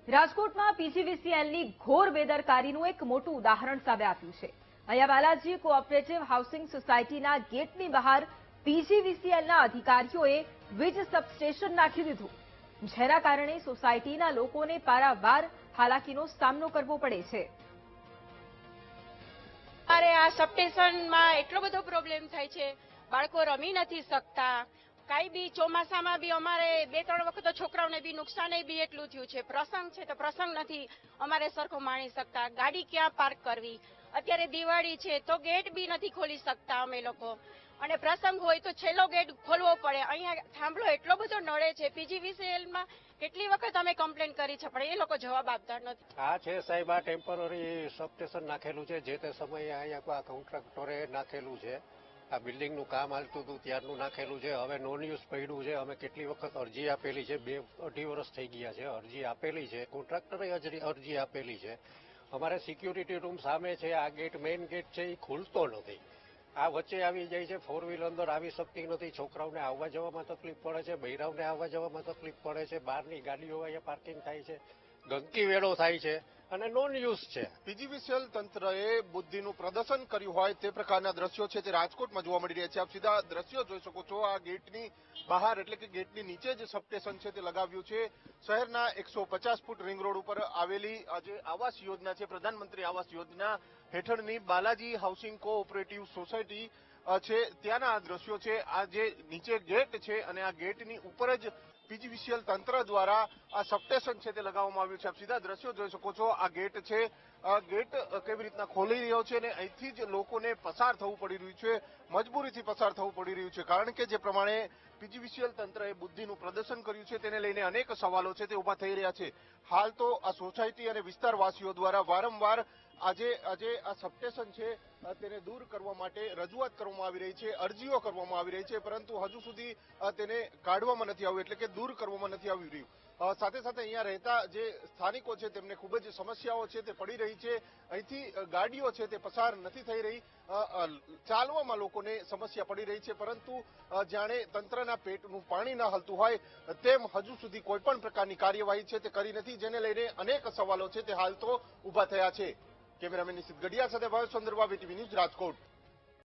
રાજકોટમાં પીજીવીસીએલની ઘોર બેદરકારીનું એક મોટું ઉદાહરણ સામે આવ્યું છે। અહીંયા બાલાજી કોઓપરેટિવ હાઉસિંગ સોસાયટીના ગેટની બહાર પીજીવીસીએલના અધિકારીઓએ વીજ સબસ્ટેશન નાખી દીધું, જેના કારણે સોસાયટીના લોકોને પારાવાર હાલાકીનો સામનો કરવો પડે છે। અરે આ સબસ્ટેશનમાં એટલો બધો પ્રોબ્લેમ થાય છે, બાળકો રમી નથી શકતા। કાંઈ બી ચોમાસામાં બી અમારે 2-3 વખત છોકરાઓને બી નુકસાન બી એટલું થયું છે। પ્રસંગ છે તો પ્રસંગ નથી અમારે સરખો માણી શકતા, ગાડી ક્યાં પાર્ક કરવી। અત્યારે દિવાળી છે તો ગેટ બી નથી ખોલી શકતા અમે લોકો, અને પ્રસંગ હોય તો છેલ્લો ગેટ ખોલવો પડે। અહીંયા થાંભલો એટલો બધો નડે છે। પીજીવીસીએલમાં કેટલી વખત અમે કમ્પ્લેન કરી છે, પણ એ લોકો જવાબ આપતા નથી। આ છે સાહેબ, આ ટેમ્પરરી સબસ્ટેશન નાખેલું છે, જે તે સમયે અહીંયા કોન્ટ્રાક્ટરે નાખેલું છે। આ બિલ્ડિંગનું કામ હાલતું હતું ત્યારનું નાખેલું છે। હવે નોન યુઝ પડ્યું છે। અમે કેટલી વખત અરજી આપેલી છે, 2-2.5 વર્ષ થઈ ગયા છે અરજી આપેલી છે, કોન્ટ્રાક્ટરે અરજી આપેલી છે। અમારે સિક્યુરિટી રૂમ સામે છે, આ ગેટ મેઇન ગેટ છે એ ખુલતો નથી। આ વચ્ચે આવી જાય છે, 4 વ્હીલ અંદર આવી શકતી નથી, છોકરાઓને આવવા જવામાં તકલીફ પડે છે, બૈરાઓને આવવા જવામાં તકલીફ પડે છે, બહારની ગાડીઓ અહીંયા પાર્કિંગ થાય છે, ગંદકી વેળો થાય છે અને નોન યુઝ છે। પીજીવીસીએલ તંત્રએ બુદ્ધિનું પ્રદર્શન કર્યું હોય તે પ્રકારના દ્રશ્યો છે તે રાજકોટમાં જોવા મળી રહ્યા છે। આપ સીધા દ્રશ્યો જોઈ શકો છો। આ ગેટની બહાર એટલે કે ગેટની નીચે જે સબસ્ટેશન છે તે લગાવ્યું છે। શહેરના 150 ફૂટ રિંગ રોડ ઉપર આવેલી જે આવાસ યોજના છે, પ્રધાનમંત્રી આવાસ યોજના હેઠળની બાલાજી હાઉસિંગ કોઓપરેટિવ સોસાયટી છે, ત્યાંના આ દ્રશ્યો છે। આ જે નીચે ગેટ છે અને આ ગેટની ઉપર જ પીજીવીસીએલ તંત્ર દ્વારા આ સબસ્ટેશન છે તે લગાવવામાં આવ્યું છે। આપ સીધા દ્રશ્યો જોઈ શકો છો। આ ગેટ છે, આ ગેટ કેવી રીતના ખોલી રહ્યો છે અને અહીંથી જ લોકોને પસાર થવું પડી રહ્યું છે, મજબૂરીથી પસાર થવું પડી રહ્યું છે, કારણ કે જે પ્રમાણે પીજીવીસીએલ તંત્રએ બુદ્ધિનું પ્રદર્શન કર્યું છે તેને લઈને અનેક સવાલો છે તે ઉભા થઈ રહ્યા છે। હાલ તો આ સોસાયટી અને વિસ્તારવાસીઓ દ્વારા વારંવાર આજે આ સબસ્ટેશન છે તેને દૂર કરવા માટે રજૂઆત કરવામાં આવી રહી છે, અરજીઓ કરવામાં આવી રહી છે, પરંતુ હજુ સુધી તેને કાઢવામાં નથી આવ્યું, એટલે કે દૂર કરવામાં નથી આવી રહ્યું। સાથે સાથે અહીંયા રહેતા જે સ્થાનિકો છે તેમને ખૂબ જ સમસ્યાઓ છે તે પડી રહી છે। અહીંથી ગાડીઓ છે તે પસાર નથી થઈ રહી, ચાલવામાં લોકોને સમસ્યા પડી રહી છે, પરંતુ જાણે તંત્રના પેટનું પાણી ના હલતું હોય તેમ હજુ સુધી કોઈ પણ પ્રકારની કાર્યવાહી છે તે કરી નથી, જેને લઈને અનેક સવાલો છે તે હાલ તો ઉભા થયા છે। કેમેરામેન નિશિત ગઢિયા સાથે ભાવેશ ચંદ્રબાબુ, વીટીવી ન્યૂઝ, રાજકોટ।